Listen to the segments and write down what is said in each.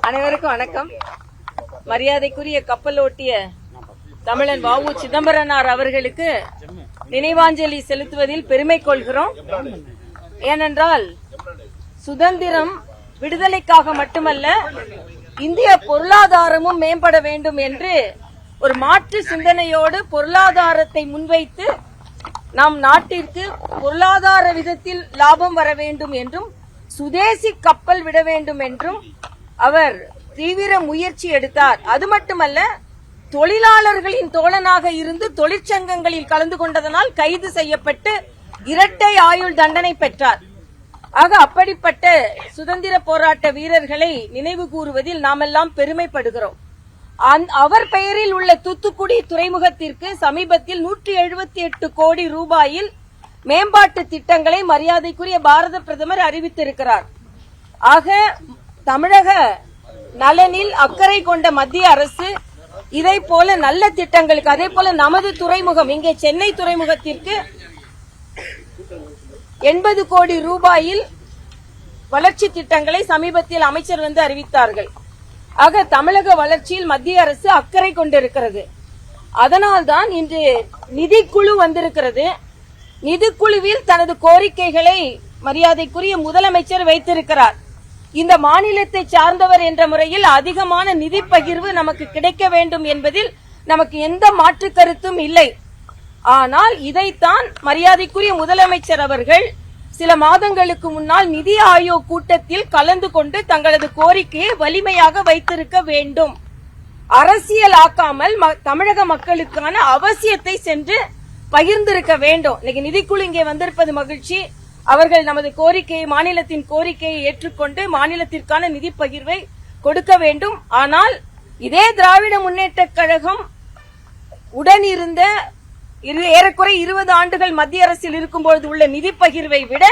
அனைவருக்கும் வணக்கம். மரியாதைக்குரிய கப்பலோட்டிய தமிழன் வ.உ. சிதம்பரனார் அவர்களுக்கு நினைவாஞ்சலி செலுத்துவதில் பெருமை கொள்கிறோம். ஏனென்றால் சுதந்திரம் விடுதலைக்காக மட்டுமல்ல, இந்திய பொருளாதாரமும் மேம்பட வேண்டும் என்று ஒரு மாற்று சிந்தனையோடு பொருளாதாரத்தை முன்வைத்து நம் நாட்டிற்கு பொருளாதார விதத்தில் லாபம் வர வேண்டும் என்றும் சுதேசி கப்பல் விட வேண்டும் என்றும் அவர் தீவிர முயற்சி எடுத்தார். அது மட்டுமல்ல, தொழிலாளர்களின் தோழனாக இருந்து தொழிற்சங்கங்களில் கலந்து கொண்டதனால் கைது செய்யப்பட்டு இரட்டை ஆயுள் தண்டனை பெற்றார். ஆக அப்படிப்பட்ட சுதந்திர போராட்ட வீரர்களை நினைவு கூறுவதில் நாமெல்லாம் பெருமைப்படுகிறோம். அவர் பெயரில் உள்ள தூத்துக்குடி துறைமுகத்திற்கு சமீபத்தில் 178 கோடி ரூபாயில் மேம்பாட்டு திட்டங்களை மரியாதைக்குரிய பாரத பிரதமர் அறிவித்திருக்கிறார். ஆக தமிழக நலனில் அக்கறை கொண்ட மத்திய அரசு இதை போல நல்ல திட்டங்களுக்கு, அதே போல நமது துறைமுகம் இங்கே சென்னை துறைமுகத்திற்கு 80 கோடி ரூபாயில் வளர்ச்சி திட்டங்களை சமீபத்தில் அமைச்சர் அறிவித்தார்கள். ஆக தமிழக வளர்ச்சியில் மத்திய அரசு அக்கறை கொண்டிருக்கிறது. அதனால்தான் இன்று நிதிக்குழு வந்திருக்கிறது. நிதிக்குழுவில் தனது கோரிக்கைகளை மரியாதைக்குரிய முதலமைச்சர் வைத்திருக்கிறார். இந்த மாநிலத்தை சார்ந்தவர் என்ற முறையில் அதிகமான நிதி பகிர்வு நமக்கு கிடைக்க வேண்டும் என்பதில் நமக்கு எந்த மாற்று கருத்தும் இல்லை. ஆனால் இதைத்தான் மரியாதைக்குரிய முதலமைச்சர் அவர்கள் சில மாதங்களுக்கு முன்னால் நிதி ஆயோக் கூட்டத்தில் கலந்து கொண்டு தங்களது கோரிக்கையை வலிமையாக வைத்திருக்க வேண்டும். அரசியலாக்காமல் தமிழக மக்களுக்கான அவசியத்தை சென்று பகிர்ந்திருக்க வேண்டும். இன்னைக்கு நிதிக்குழு இங்கே வந்திருப்பது மகிழ்ச்சி. அவர்கள் நமது கோரிக்கையை, மாநிலத்தின் கோரிக்கையை ஏற்றுக்கொண்டு மாநிலத்திற்கான நிதி பகிர்வை கொடுக்க வேண்டும். ஆனால் இதே திராவிட முன்னேற்ற கழகம் உடன் இருந்த ஏறக்குறை 20 ஆண்டுகள் மத்திய அரசில் இருக்கும்போது உள்ள நிதி பகிர்வை விட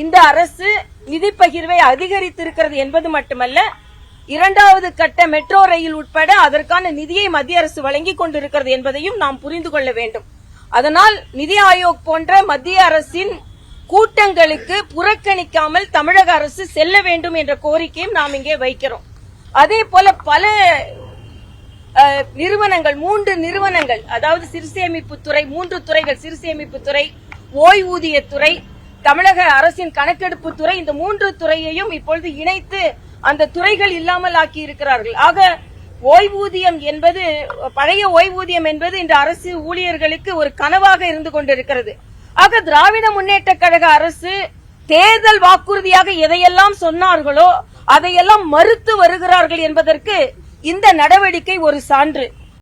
இந்த அரசு நிதி பகிர்வை அதிகரித்திருக்கிறது என்பது மட்டுமல்ல, 2வது கட்ட மெட்ரோ ரயில் உட்பட அதற்கான நிதியை மத்திய அரசு வழங்கிக் கொண்டிருக்கிறது என்பதையும் நாம் புரிந்து கொள்ள வேண்டும். அதனால் நிதி ஆயோக் போன்ற மத்திய அரசின் கூட்டங்களுக்கு புறக்கணிக்காமல் தமிழக அரசு செல்ல வேண்டும் என்ற கோரிக்கையும் நாம் இங்கே வைக்கிறோம். அதே போல பல நிறுவனங்கள், 3 நிறுவனங்கள், அதாவது சிறுசேமிப்பு துறை, 3 துறைகள், சிறுசேமிப்பு துறை, ஓய்வூதியத்துறை, தமிழக அரசின் கணக்கெடுப்பு துறை, இந்த 3 துறையையும் இப்பொழுது இணைத்து அந்த துறைகள் இல்லாமல் ஆக்கி இருக்கிறார்கள். ஆக ஓய்வூதியம் என்பது, பழைய ஓய்வூதியம் என்பது இந்த அரசு ஊழியர்களுக்கு ஒரு கனவாக இருந்து கொண்டிருக்கிறது. ஆக திராவிட முன்னேற்ற கழக அரசு தேர்தல் வாக்குறுதியாக எதையெல்லாம் சொன்னார்களோ அதையெல்லாம் மறுத்து வருகிறார்கள் என்பதற்கு இந்த நடவடிக்கை ஒரு சான்று.